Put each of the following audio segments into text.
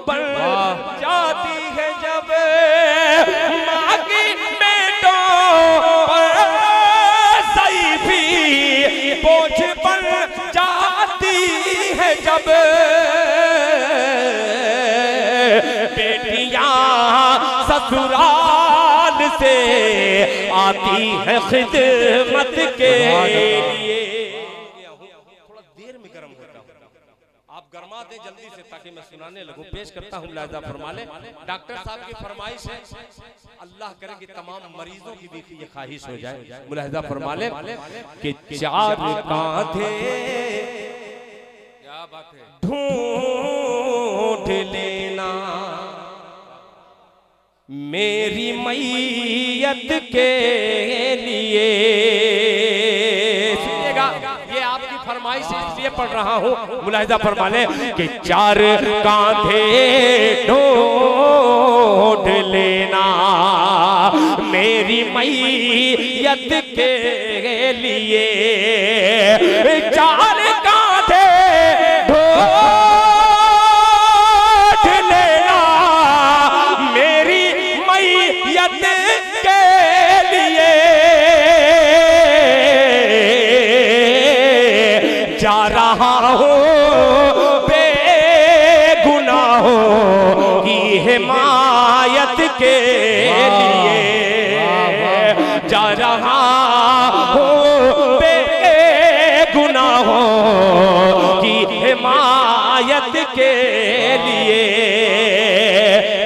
बन जाती है जब माँ की बेटों पर ज़ईफ़ी बोझ बन जाती है जब बेटियां ससुराल से आती है खिदमत के लिए। थोड़ा देर में गर्म होता हूँ, आप गरमा दें जल्दी से ताकि मैं सुनाने लगूं। पेश करता हूँ मुलाहिज़ा फरमा ले। डॉक्टर साहब की फरमाइश है, अल्लाह करे कि तमाम मरीजों की भी ये ख्वाहिश हो जाए। मुलाहिज़ा फरमा ले कि चार कांधे क्या बात है ढूंढ लेना मेरी मैयत के लिए। सुनिएगा, ये आपकी फरमाइश है इसलिए पढ़ रहा हूँ। मुलाहिज़ा फरमा ले कि चार कांधे ढूंढ लेना मेरी मैयत के लिए। चार कांधे ढूंढ लेना मेरी मैयत के लिए। जा रहा हूँ बेगुनाहों की हिमायत के लिए। जा रहा हूँ बेगुनाहों की हिमायत के लिए।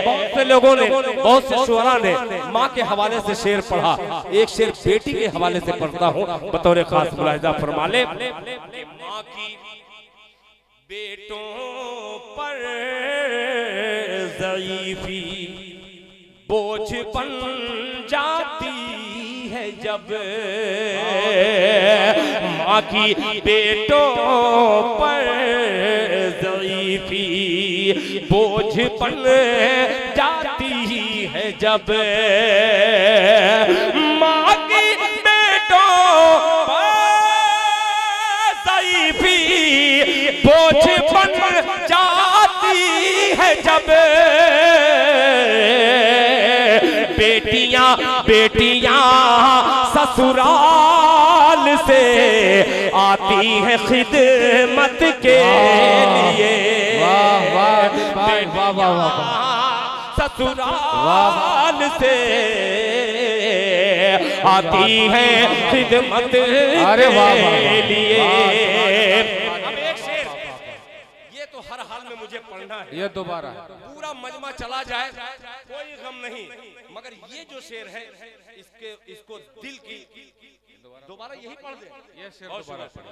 बहुत से लोगों ने, बहुत से शुअरा ने माँ के हवाले से शेर पढ़ा, एक शेर बेटी के हवाले से पढ़ता हूँ बतौर खास। मुलाहिज़ा फरमा ले, माँ की बेटों पर ज़ईफ़ी बोझ बन जाती है जब माँ की बेटों पर ज़ईफ़ी बोझ बन जाती है जब माँ की बेटों पर ज़ईफ़ी बोझ बन जाती है जब बेटियां बेटियां ससुराल से आती है खिदमत के लिए। ससुराल से आती है खिदमत के लिए। तो हर हाल में मुझे पढ़ना है, ये दोबारा पूरा मजमा चला जाए कोई गम नहीं, मगर ये जो शेर है इसको दिल की दोबारा यही पढ़ दे। ये शेर दोबारा पढ़।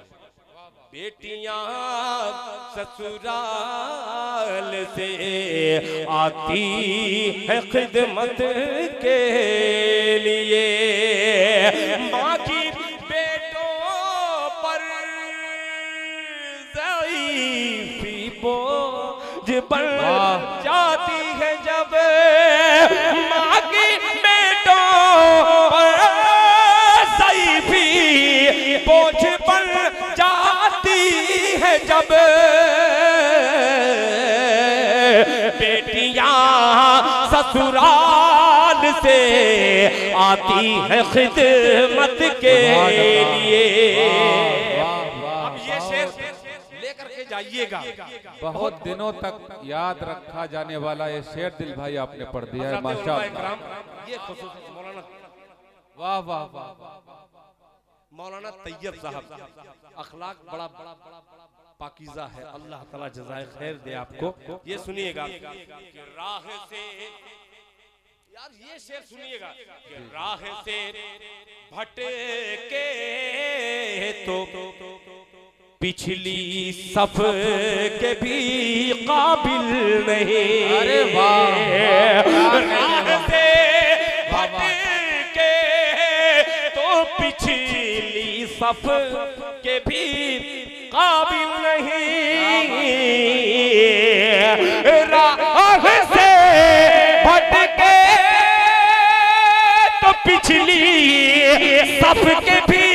बेटियां ससुराल से आती है खिदमत के लिए। माँ की बेटों पर ज़ईफ़ी बोझ बन जाती है जब माँ की बेटों पर ज़ईफ़ी बोझ बन जाती है जब बेटियां ससुराल से आती है खिदमत के लिए। जाइएगा, बहुत दिनों तक याद रखा जाने वाला ये शेर दिल भाई आपने पढ़ दिया है माशाअल्लाह। ये खुसूसी मौलाना, वाह वाह वाह, मौलाना तैयब साहब अखलाक बड़ा पाकीज़ा है, अल्लाह ताला जज़ाए खैर दे आपको। ये सुनिएगा कि राह से, यार ये शेर सुनिएगा कि राह से भटके तो पिछली सफ के भी काबिल नहीं। अरे वाह, राह से भटके तो पिछली सफ के भी काबिल नहीं। राह से भटके तो पिछली सफ के भी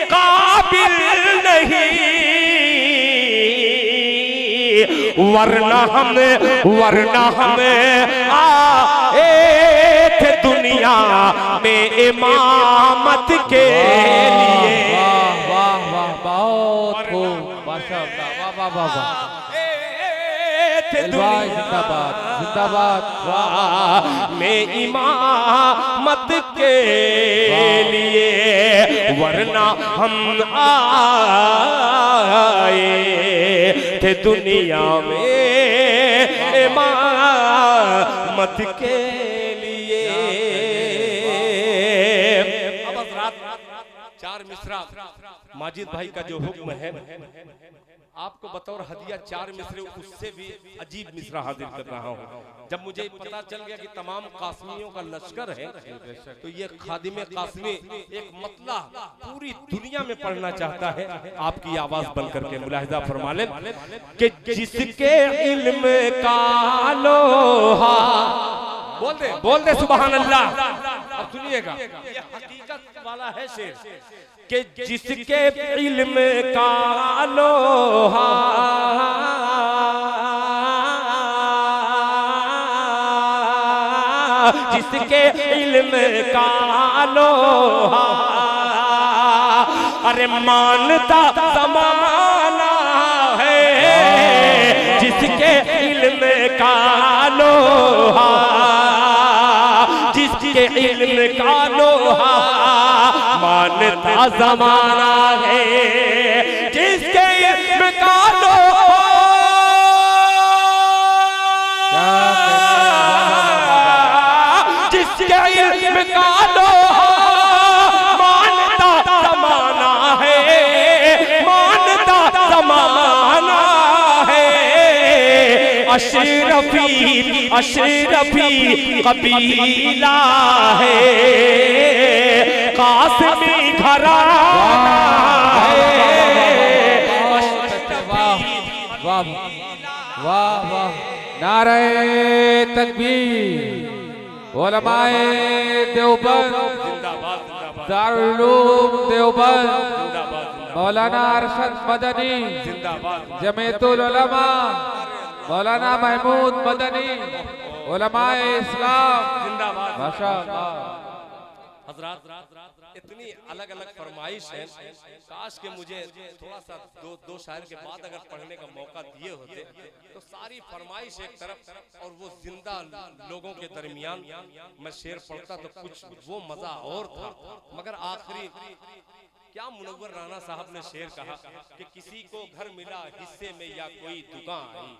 काबिल नहीं। वरना हमें आए थे दुनिया में इमामत के लिए। वाह वाह वाह बहुत खूब, माशाअल्लाह, वाह वाह वाह वाह। भाई जिंदाबाद जिंदाबाद। में इमामत के लिए वरना हम आए थे दुनिया में इमामत के लिए। अब रात 4 मिसरा माजिद भाई का जो हुक्म है आपको बतौर हदिया 4 मिसरे उससे भी अजीब मिसरा हाजिर कर रहा हूँ। जब मुझे पता चल गया कि तमाम कासमियों का लश्कर है तो ये खादिमे कासमी एक मतला पूरी दुनिया में पढ़ना चाहता है। आपकी आवाज बन करके मुलाहिजा फरमा लें कि जिसके इल्म का लोहा, बोल दे सुभान अल्लाह। अब सुनिएगा ये हकीकत वाला है शेर कि जिसके इल्म का लोहा जिसके इल्म का लोहा अरे मानता ज़माना है जिसके इल्म का लोहा जिसके इल्म का लोहा मानता ज़माना है जिसके इल्म का लोहा जिसके इल्म का लोहा मानता ज़माना है मानता ज़माना है। अशरफी कबीला है कासमी घराना है। वाह वाह वाह, नारे तकबीर। उलमाए देवबंद दारुल उलूम देवबंद मौलाना अरशद मदनी जमीयतुल उलमा मौलाना महमूद मदनी उलमाए इस्लाम माशाअल्लाह। हजरात इतनी अलग अलग फरमाइश है, काश के मुझे थोड़ा सा दो शायर के बाद अगर पढ़ने का मौका दिए होते तो सारी फरमाइश एक तरफ और वो जिंदा लोगों के दरमियान मैं शेर पढ़ता तो कुछ वो मजा और था। मगर आखिरी क्या मुनव्वर राना साहब ने शेर कहा कि किसी को घर मिला हिस्से में या कोई दुकान आई,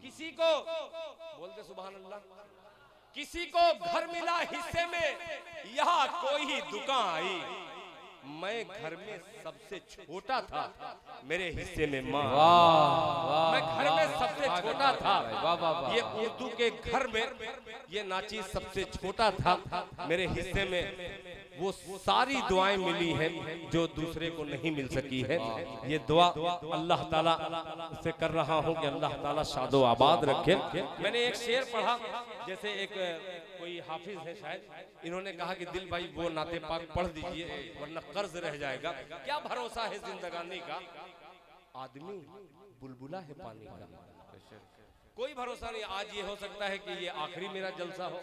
किसी को बोलते सुभान अल्लाह, किसी को घर मिला हिस्से में यहाँ कोई दुकान आई, मैं घर में सबसे छोटा था मेरे हिस्से में माँ। मैं घर में सबसे छोटा था, ये उर्दू के घर में ये नाचीज सबसे छोटा था मेरे हिस्से में वो सारी दुआएं मिली हैं जो दूसरे को नहीं मिल सकी है। ये दुआ अल्लाह ताला से कर रहा हूँ कि अल्लाह ताला शादो आबाद रखे। मैंने एक शेर पढ़ा, जैसे एक कोई हाफिज है शायद, इन्होंने कहा कि दिल भाई वो नाते पाक पढ़ दीजिए वरना कर्ज रह जाएगा। क्या भरोसा है जिंदगानी का, आदमी बुलबुला है पानी का, कोई भरोसा नहीं। आज ये हो सकता है कि ये आखिरी मेरा जलसा हो,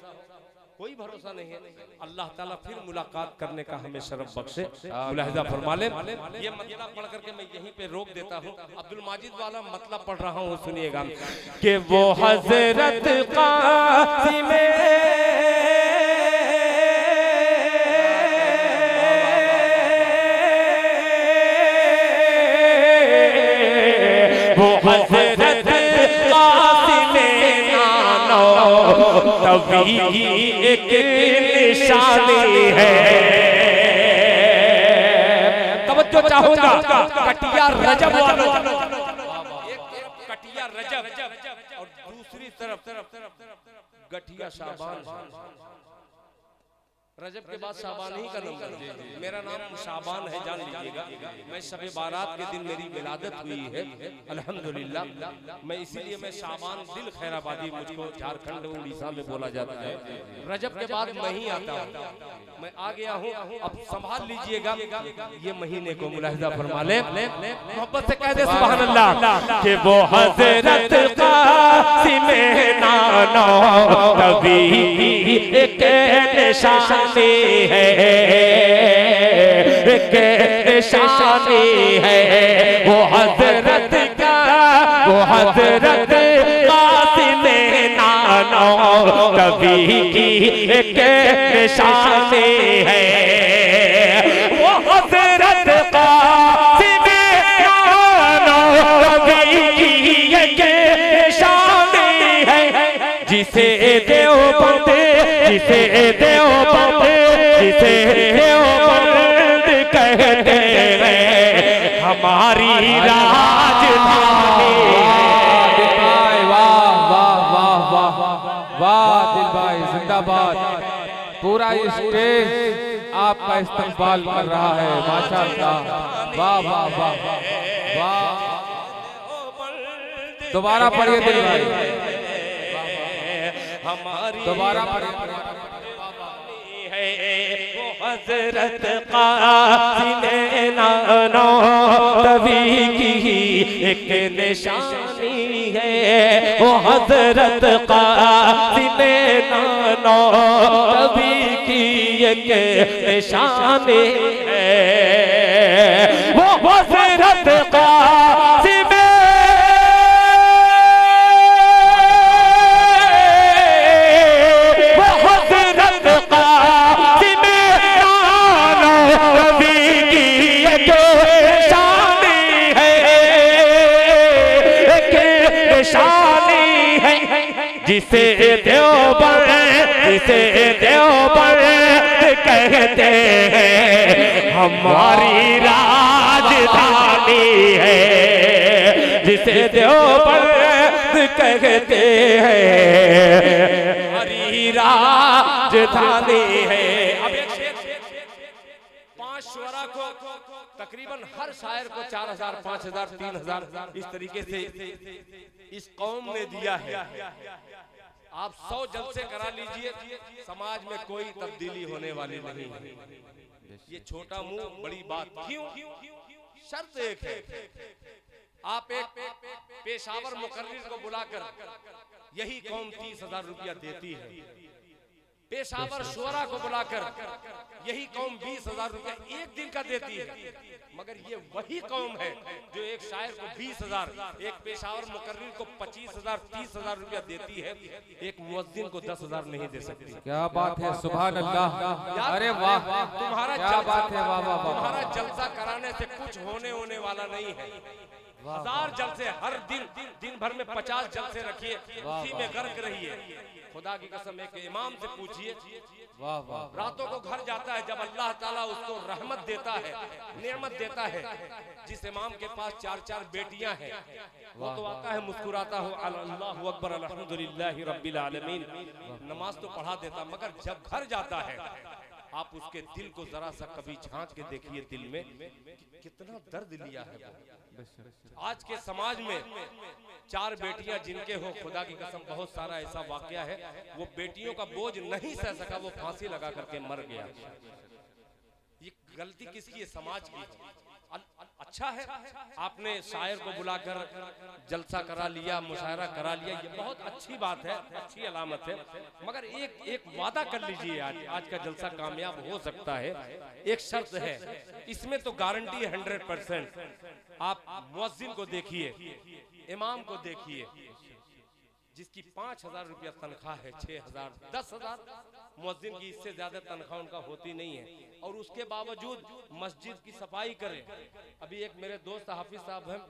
कोई भरोसा नहीं है। अल्लाह ताला फिर मुलाकात करने का हमें शरफ बख्शे। मुलाहिजा फरमा ले। ये मतलब पढ़ करके मैं यहीं पे रोक देता हूँ। अब्दुल माजिद वाला मतलब पढ़ रहा हूँ, सुनिएगा कि वो हजरत कासिम तभी एक निशानी है। तवज्जो चाहूंगा कटिया रजब वालों, एक कटिया रजब और दूसरी तरफ गठिया शाबान। रजब के बाद शाबान ही का नंबर। मेरा नाम शाबान है, जान लीजिएगा। मैं शब बारात के दिन मेरी विलादत हुई है अल्हम्दुलिल्लाह। मैं इसीलिए मैं शाबान दिल खैराबादी, मुझको झारखंड उड़ीसा में बोला जाता है। रजब के बाद मैं ही आता हूँ, मैं आ गया हूँ। अब संभाल लीजिएगा ये महीने को, मुलाहिजा फरमा ले, मोहब्बत से कह दे सुभान अल्लाह कि वो हज़रत क़ासिम नानो नबी के निशानी है, के निशानी है। वो हज़रत का, वो हज़रत क़ासिम नानो नबी की एक निशानी है। वो हज़रत क़ासिम नानो नबी की एक निशानी है। जिसे देवबंद, जिसे देवबंद, जिसे देवबंद कहते हैं, हमारी राजधानी। वाह वाह वाह वाह वाह दिल भाई जिंदाबाद। पूरा स्टेज आपका इस्तेमाल कर रहा है, माशाअल्लाह। वाह वाह वाह वाह। दोबारा पढ़िए दिल भाई, दोबारा पढ़िए। वो हज़रत क़ासिम नानो नबी की एक निशानी है। वो हज़रत क़ासिम नानो नबी की एक निशानी है। वो हज़रत क़ासिम जिसे देवबंद, जिसे देवबंद कहते हैं, हमारी राजधानी है। जिसे देवबंद कहते हैं, हमारी राजधानी है। अब एक शेर, 5 शुअरा को तकरीबन हर शायर को 4000, 5000, 3000 इस तरीके से इस कौम ने दिया है। आप 100 जलसे करा लीजिए, समाज में कोई तब्दीली होने वाली नहीं है। ये छोटा मुंह बड़ी बात। क्यों? शर्त एक है, आप एक पेशावर मुकर्रिर को बुलाकर, यही कौम 30,000 रुपया देती है। पेशावर शुअरा को बुलाकर यही कौम 20,000 रुपया एक दिन का देती है। मगर ये वही कौम है जो एक शायर को 20,000, एक पेशावर मुकर्रिर को 25,000, 30,000 रुपया देती है, एक मुअज्जिन को 10,000 नहीं दे सकती। क्या बात है, सुभान अल्लाह। अरे वाह, तुम्हारा क्या बात है, वाह वाह। तुम्हारा जलसा कराने से कुछ होने वाला नहीं है। 1000 जलसे हर दिन, दिन भर में 50 जलसे रखिए, उसी में गर्क रहिए। खुदा की कसम एक इमाम से पूछिए, वाह वाह, रातों को घर जाता है, जब अल्लाह ताला उसको रहमत देता है, नेमत देता है। जिस इमाम के पास 4-4 बेटियां हैं, वो तो आता है मुस्कुराता हो, अल्लाहु अकबर अल्हम्दुलिल्लाहि रब्बिल आलमीन, नमाज तो पढ़ा देता, मगर जब घर जाता है आप उसके दिल को जरा सा कभी झांक के देखिए, दिल में कितना दर्द लिया है वो। आज के समाज में 4 बेटियां जिनके हो, खुदा की कसम बहुत सारा ऐसा वाकया है, वो बेटियों का बोझ नहीं सह सका, वो फांसी लगा करके मर गया। ये गलती किसकी है? समाज की। अच्छा है आपने शायर को बुलाकर जलसा करा लिया, मुशायरा करा लिया, ये बहुत अच्छी बात है, अच्छी अलामत है। मगर एक वादा कर लीजिए, आज का जलसा कामयाब हो सकता है। एक शर्त है, इसमें तो गारंटी है 100%। आप मुअज्जिन को देखिए, इमाम को देखिए, जिसकी 5,000 रुपया तनख्वाह है, 6,000, 10,000, मुअज्जिन की इससे ज्यादा तनख्वाह उनका होती नहीं है, और उसके बावजूद मस्जिद की सफाई करें। अभी एक मेरे दोस्त हाफिज साहब हैं,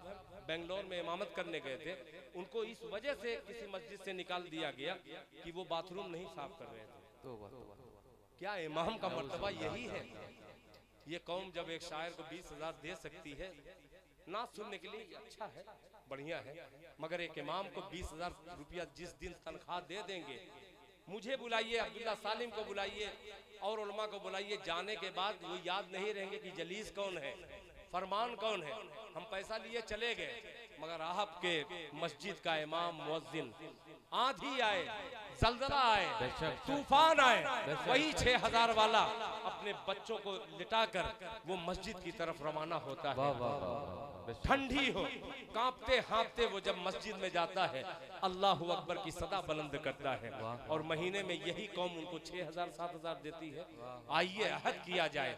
बेंगलोर में इमामत करने गए थे, उनको इस वजह से किसी मस्जिद से निकाल दिया गया कि वो बाथरूम नहीं साफ कर रहे थे। क्या इमाम का मर्तबा यही है? ये कौम जब एक शायर को 20,000 दे सकती है, ना सुनने के लिए अच्छा है, बढ़िया है, मगर एक इमाम को 20,000 रुपया जिस दिन तनख्वाह दे देंगे, मुझे बुलाइए, अब्दुल्ला सालिम को बुलाइए और उलमा को बुलाइए, जाने के बाद वो याद नहीं रहेंगे कि जलीस कौन है, फरमान कौन है। हम पैसा लिए चले गए, मगर आपके मस्जिद का इमाम मुअज्जिन, आंधी आए, जलजला आए, तूफान आए, वही 6000 वाला अपने बच्चों को लिटाकर वो मस्जिद की तरफ रवाना होता है। ठंडी हो, कांपते हाँपते वो जब मस्जिद में जाता है, अल्लाहु अकबर की सदा बुलंद करता है। और महीने में यही कौम उनको 6000-7000 देती है। आइए अहद किया जाए,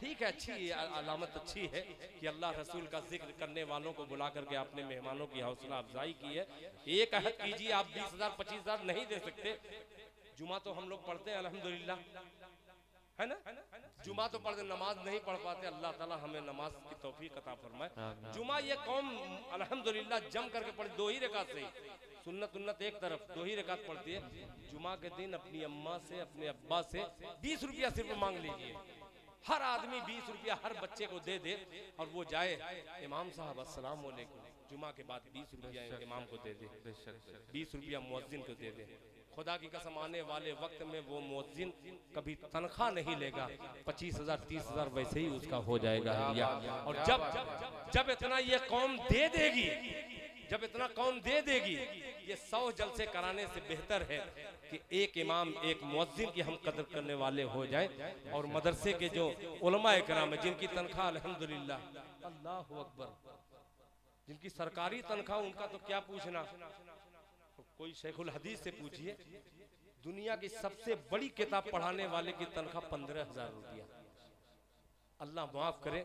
ठीक है, अच्छी अलामत अच्छी है कि अल्लाह रसूल का जिक्र करने वालों को बुला करके आपने मेहमानों की हौसला अफजाई की है। एक अहद कीजिए, आप 20,000-25,000 नहीं दे सकते। जुमा तो हम लोग पढ़ते हैं अल्हम्दुलिल्लाह, है ना, जुमा तो पढ़ते, नमाज नहीं पढ़ पाते, अल्लाह ताला हमें नमाज की तौफीक अता फरमाए। जुमा ये कौम अल्हम्दुलिल्लाह जम करके पढ़, 2 ही रकात से, सुन्नत एक तरफ, 2 ही रकात पढ़ती है। जुमा के दिन अपनी अम्मा से, अपने अब्बा से 20 रुपया सिर्फ मांग लीजिए। हर आदमी 20 रुपया हर बच्चे को दे दे और वो जाए, इमाम साहब अस्सलाम वालेकुम, जुमा के बाद 20 रुपया इमाम को दे दे, 20 रुपया मुअज्जिन को दे दे। खुदा की कसम आने वाले वक्त में वो मुअज्जिन कभी तनख्वाह नहीं लेगा, 25,000-30,000 वैसे ही उसका हो जाएगा। और जब इतना ये कौम दे देगी, जब इतना कौम दे देगी, ये 100 जलसे कराने से बेहतर है कि एक इमाम एक मुअज्जिन की हम कदर करने वाले हो जाए। और मदरसे के जो उलमाए किराम है, जिनकी तनख्वाह अल्हम्दुलिल्लाह, अल्लाहु अकबर, जिनकी सरकारी तनख्वाह, उनका तो क्या पूछना। कोई शेखुल हदीस से पूछिए, दुनिया की सबसे बड़ी किताब पढ़ाने वाले की तनख्वाह 15,000 रुपया। अल्लाह माफ करे,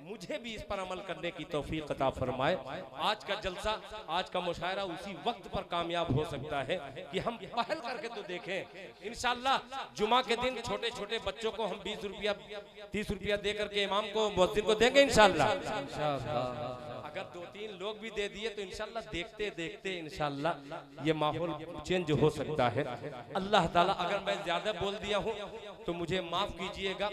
मुझे भी इस पर अमल करने की तौफीक अता फरमाए। आज का जलसा, आज का मुशायरा उसी वक्त पर कामयाब हो सकता है कि हम पहल करके तो देखें। इंशाअल्लाह जुमा के दिन छोटे छोटे बच्चों को हम 20 रुपया 30 रुपया दे करके इमाम को, मुअज्जिन को देंगे इंशाअल्लाह। अगर 2-3 लोग भी दे दिए तो इंशाअल्लाह देखते देखते इंशाअल्लाह ये माहौल चेंज हो सकता है। अल्लाह ताला, अगर मैं ज्यादा बोल दिया हूँ तो मुझे माफ कीजिएगा,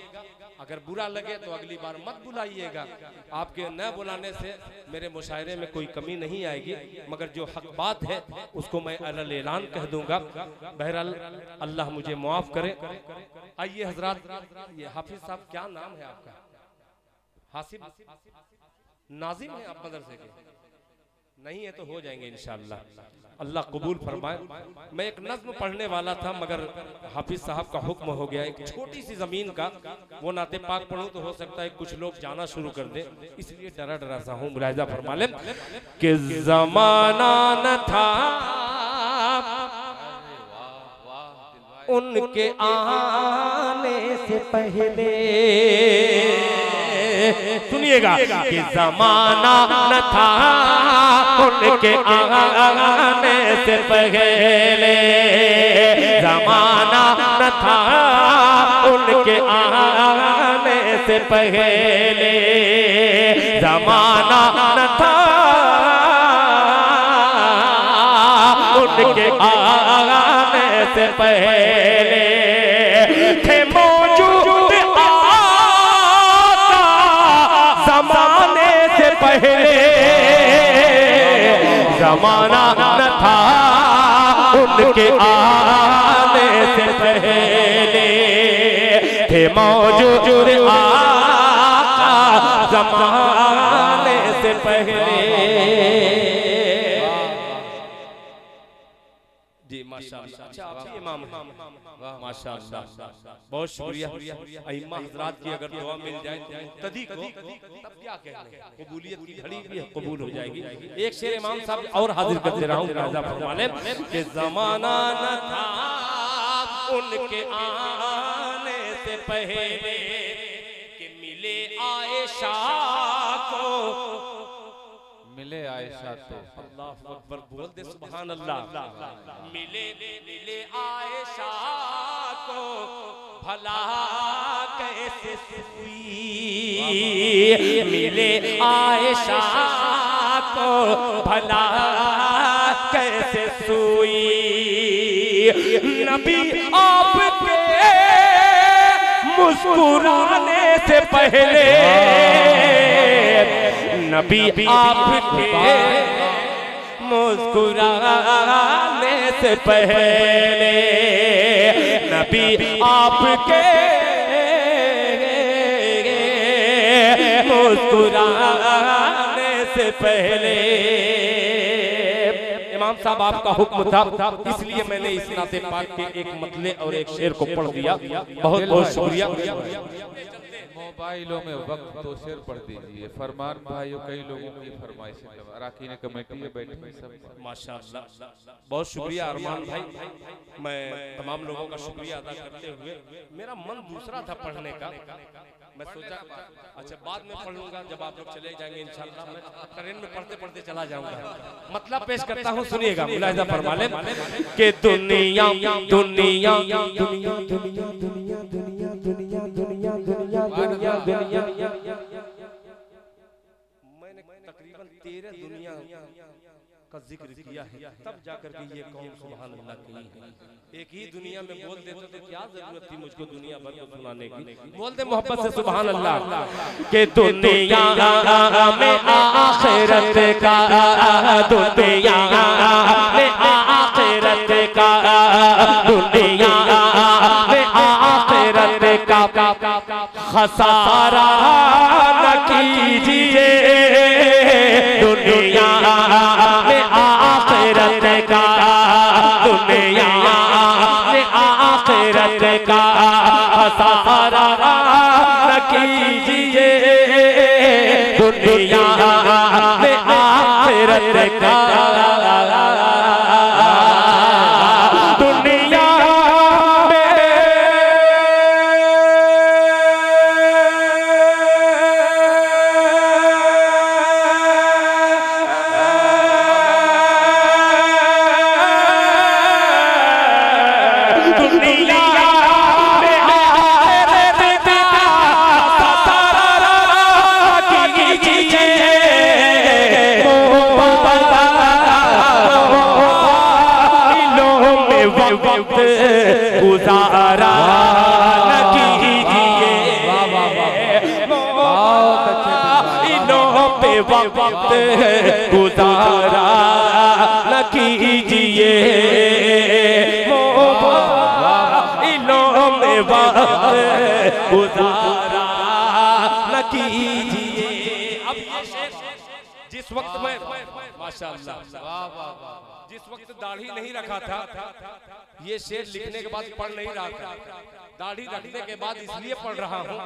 अगर बुरा लगे तो अगली बार मत बुलाइएगा। आपके न बुलाने से मेरे मुशायरे में कोई कमी नहीं आएगी, मगर जो हक बात है उसको मैं अलल ऐलान कह दूंगा। बहरहाल अल्लाह मुझे माफ करे। आइए हजरात, ये हाफिज साहब, क्या नाम है आपका? हासिब नाजिम है आप मदरसे के? नहीं है तो हो जाएंगे इंशाअल्लाह, अल्लाह कबूल फरमाए। मैं एक नज्म पढ़ने वाला था मगर हाफिज साहब का हुक्म हो गया, एक छोटी सी जमीन का, वो नाते पाक पढ़ूं तो हो सकता है कुछ लोग जाना शुरू कर दे, इसलिए डरा डरा सा हूँ। मुलाहिजा फरमा ले कि ज़माना न था उनके आने से पहले, सुनिएगा, कि ज़माना न था उनके आने से पहले, ज़माना न था उनके आने से पहले, ज़माना न था उनके आने से पहले, थे मौजूद आता ज़माने से पहले, ज़माना न था उनके आने से पहले, थे मौजूद आका ज़माने से पहले। जी माशाअल्लाह, अच्छा आप ही इमाम हैं, माशाअल्लाह, बहुत शुक्रिया। अइम्मा हज़रात की अगर दुआ मिल जाए तभी को, तब क्या कहने, कबूलियत की घड़ी भी कबूल हो जाएगी। एक शेर इमाम साहब और हाजिर करते रहा हूँ, कि ज़माना न था उनके आने से पहले, कि मिले आयशा को, मिले आयशा तो, अल्लाह अकबर, बोल दे सुभान अल्लाह। मिले आयशा को भला कैसे हुई, मिले आयशा को भला कैसे हुई, नबी आपके मुस्कुराने से पहले, नबी आपके मुस्कुराने से पहले नबी आपके मुस्कुराने से पहले। इमाम साहब आपका हुक्म था, इसलिए मैंने इस नाते पाक के एक मतले और एक शेर को पढ़ दिया। बहुत बहुत शुक्रिया। मोबाइलों में वक्त तो शेर पढ़ दीजिए। फरमान भाइयों, कई लोगों की फरमाइश है, अराकीन कमेटी में बैठे सब। माशाअल्लाह, बहुत शुक्रिया अरमान भाई। मैं तमाम लोगों का शुक्रिया अदा करते हुए, मेरा मन दूसरा था पढ़ने का, मैं सोचा अच्छा बाद में पढ़ लूंगा जब आप लोग चले जाएंगे इंशाअल्लाह। मैं ट्रेन में पढ़ते पढ़ते चला जाऊंगा। मतलब पेश करता हूँ, सुनिएगा, मुलाहिजा फरमा लें कि दुनिया दुनिया दुनिया दुनिया दुनिया दुनिया दुनिया दुनिया दुनिया दुनिया दुनिया। मैंने तकरीबन 13 दुनिया का जिक्र किया है, तब जाकर के ये कौम सुभान अल्लाह कही है। एक ही दुनिया में बोल देते तो क्या जरूरत थी मुझको दुनिया भर को सुनाने की। बोल दे मोहब्बत से सुभान अल्लाह के दुनिया में आखिरत का, दुनिया में आखिरत का, दुनिया में आखिरत का खसारा न कीजिए, दुनिया में आखिरत का, दुनिया में आखिरत का खसारा न कीजिए, दुनिया में आखिरत का, दुनिया गुजारा न कीजिए, इन्हों पे वक्त गुजारा न कीजिए, इन्हों में वक्त गुजारा न कीजिए। अब ये शेर जिस वक्त में माशाअल्लाह जिस वक्त दाढ़ी नहीं रखा था, ये शेर लिखने के बाद पढ़ नहीं रहा था, दाढ़ी रखने के बाद इसलिए पढ़ रहा हूँ।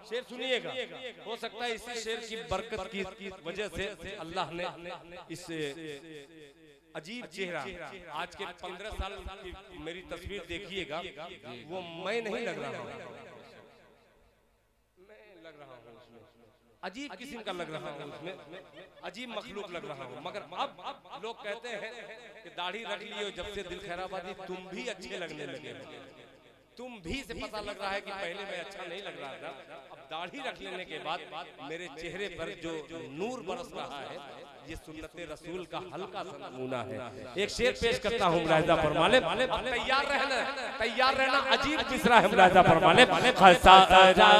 शेर सुनिएगा, हो सकता है इसी शेर की बरकत की वजह से अल्लाह ने इस अजीब चेहरा, आज के 15 साल की मेरी तस्वीर देखिएगा, वो मैं नहीं लग रहा हूँ, मैं लग रहा हूँ उसमें अजीब किस्म का लग रहा हूँ, उसमें अजीब मखलूक लग रहा हूँ। मगर अब लोग कहते हैं कि दाढ़ी रख लियो जब से दिल खैराबादी, तुम भी अच्छे लगने लगे, तुम भी से पता लग रहा है कि पहले मैं अच्छा नहीं लग रहा था, अब दाढ़ी रख लेने के बाद मेरे चेहरे पर जो नूर बरस रहा है, ये सुन्नते रसूल का हल्का सा नमूना है। एक शेर पेश करता हूँ, मुलाहिजा फरमा ले, तैयार रहना, तैयार रहना, अजीब मिसरा है, मुलाहिजा फरमा ले। खसारा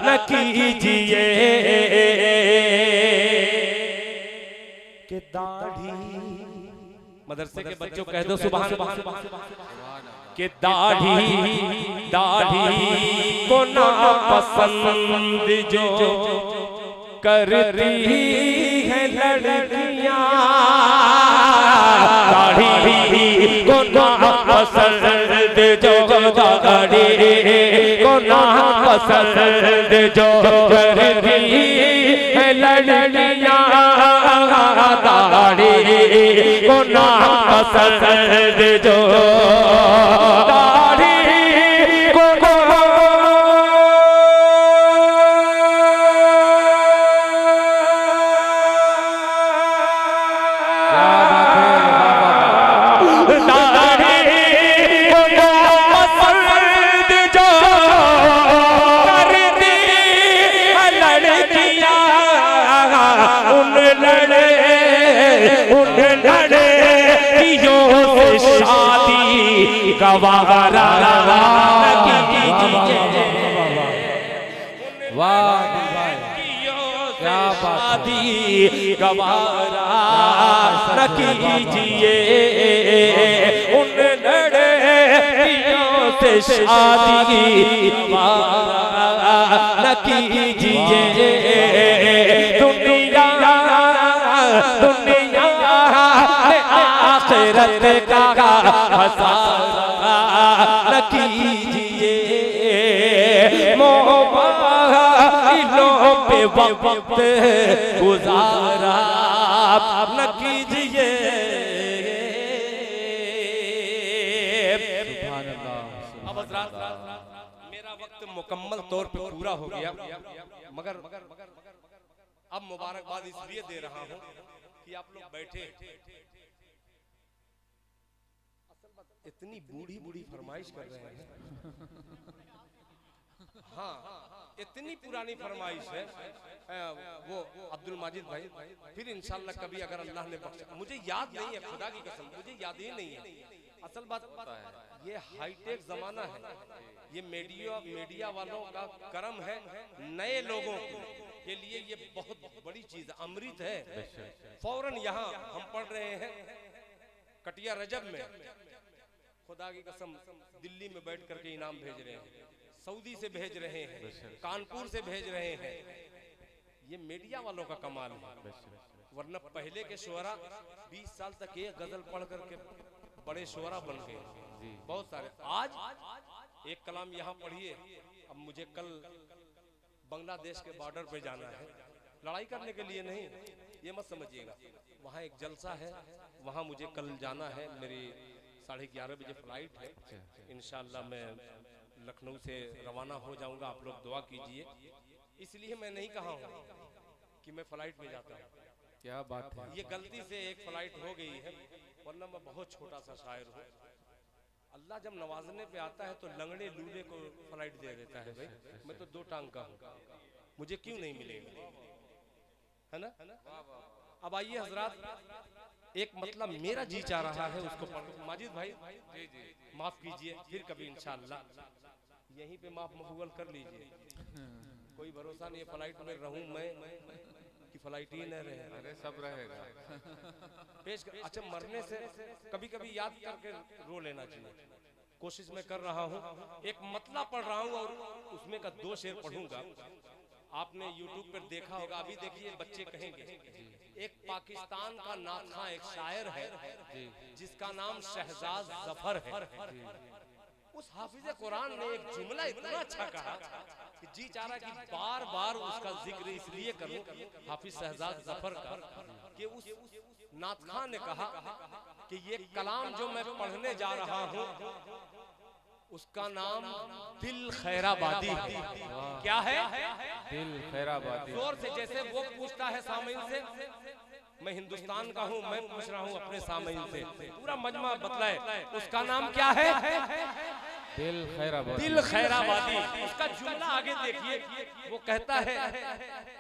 न कीजिए कि दाढ़ी, मदरसे के बच्चों कह दो सुभान अल्लाह, कि दाढ़ी को ना पसंद जो करती है लड़कियां, दाढ़ी को ना पसंद जो, दाढ़ी को ना पसंद जो करती है लड़कियां, दाढ़ी को ना पसंद जो, दाढ़ी को गवारा कीजिए। वाह शादी गवारा न कीजिए, उन लड़कियों से शादी गवारा न कीजिए। दुनिया दुनिया आखिरत का खसारा न कीजिए, मोबाइलों पे वक्त गुजारा न कीजिए। अब मेरा वक्त मुकम्मल तौर पे पूरा हो गया, मगर अब मुबारकबाद इसलिए दे रहा हूँ कि आप लोग बैठे। इतनी बूढ़ी बूढ़ी फरमाइश कर रहे हैं। हाँ, इतनी पुरानी फरमाइश है वो अब्दुल माजिद भाई। फिर इंशाल्लाह कभी अगर अल्लाह ने बख्शा, मुझे याद नहीं है, खुदा की कसम मुझे याद ही नहीं है। असल बात ये हाईटेक जमाना है, ये मीडिया वालों का करम है। नए लोगों के लिए ये बहुत बड़ी चीज अमृत है। फौरन यहाँ हम पढ़ रहे हैं कटिया रजब में, खुदा की कसम दिल्ली में बैठ करके इनाम भेज रहे हैं, सऊदी से भेज रहे हैं, कानपुर से भेज रहे हैं। ये मीडिया वालों का कमाल है, वरना पहले के शुअरा 20 साल तक ये गजल पढ़ करके बड़े शुअरा बन गए बहुत सारे। आज एक कलाम यहाँ पढ़िए। अब मुझे कल बांग्लादेश के बॉर्डर पे जाना है, लड़ाई करने के लिए नहीं, ये मत समझिएगा। वहाँ एक जलसा है, वहाँ मुझे कल जाना है। मेरी 11:30 बजे फ्लाइट है। इंशाल्लाह मैं लखनऊ से रवाना हो जाऊंगा। आप लोग दुआ कीजिए। इसलिए मैं नहीं कहा हूँ कि मैं फ्लाइट में जाता हूँ। क्या बात है, ये गलती से एक फ्लाइट हो गई है, वरना मैं बहुत छोटा सा शायर हूँ। अल्लाह जब नवाजने पे आता है तो लंगड़े लूले को फ्लाइट दे देता है। भाई मैं तो 2 टांग का हूँ, मुझे क्यों नहीं मिलेगा, है ना? अब आइए हजरात, एक मतलब मेरा जी चाह रहा है उसको पढ़। माजिद भाई माफ कीजिए, फिर कभी इंशाअल्लाह यहीं पे माफ मकबूल कर लीजिए। कोई भरोसा नहीं है फ्लाइट में रहूं मैं कि फ्लाइट ही न रहे। अरे सब रहेगा। पेश कर, अच्छा मरने से कभी कभी याद करके रो लेना चाहिए। कोशिश मैं कर रहा हूँ, एक मतला पढ़ रहा हूँ और उसमें का 2 शेर पढ़ूंगा। आपने YouTube पर देखा होगा, अभी देखिए बच्चे कहेंगे। एक पाकिस्तान का नाथा एक शायर है जिसका नाम शहजाद जफर है। उस हाफिज कुरान ने एक जुमला इतना अच्छा कहा कि जी चाह रहा कि बार बार उसका जिक्र इसलिए करूं, हाफिज शहजाद जफर का, कि उस नाथा ने कहा कि ये कलाम जो मैं पढ़ने जा रहा हूं उसका नाम दिल खैराबादी है। क्या है? दिल खैराबादी। जोर से, जैसे वो पूछता है सामईन से, मैं हिंदुस्तान का हूँ, मैं पूछ रहा हूँ अपने सामईन से, पूरा मजमा बतलाए उसका नाम क्या है? दिल खैराबादी। दिल खैराबादी। उसका जुमला आगे देखिए, वो कहता है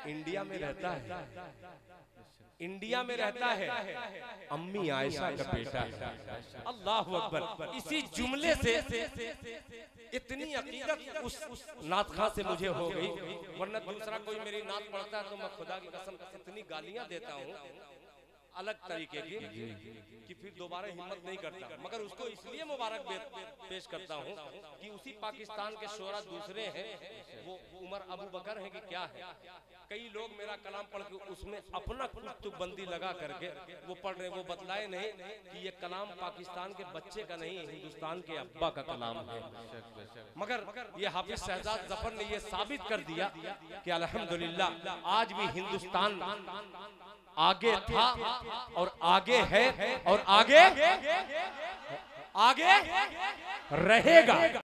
इंडिया में रहता है, इंडिया में रहता है, अम्मी आयशा का बेटा है। अल्लाह अकबर। इसी जुमले से इतनी अकीदत उस नात खां से मुझे हो गई, वरना दूसरा कोई मेरी नात पढ़ता है तो मैं खुदा की कसम इतनी गालियां देता हूँ अलग तरीके की कि फिर दोबारा हिम्मत नहीं करता। मगर उसको इसलिए मुबारक पेश करता हूँ कि उसी पाकिस्तान के शोरा दूसरे हैं, वो उमर अबू बकर हैं कि क्या है। कई लोग मेरा कलाम पढ़ के उसमें अपना कुतुबबंदी लगा करके वो पढ़ रहे, वो बतलाए नहीं कि ये कलाम पाकिस्तान के बच्चे का नहीं, हिंदुस्तान के अब्बा का कलाम है। मगर ये हाफिज शहजाद जफर ने ये साबित कर दिया कि अल्हम्दुलिल्लाह आज भी हिंदुस्तान आगे था और आगे है और आगे रहेगा।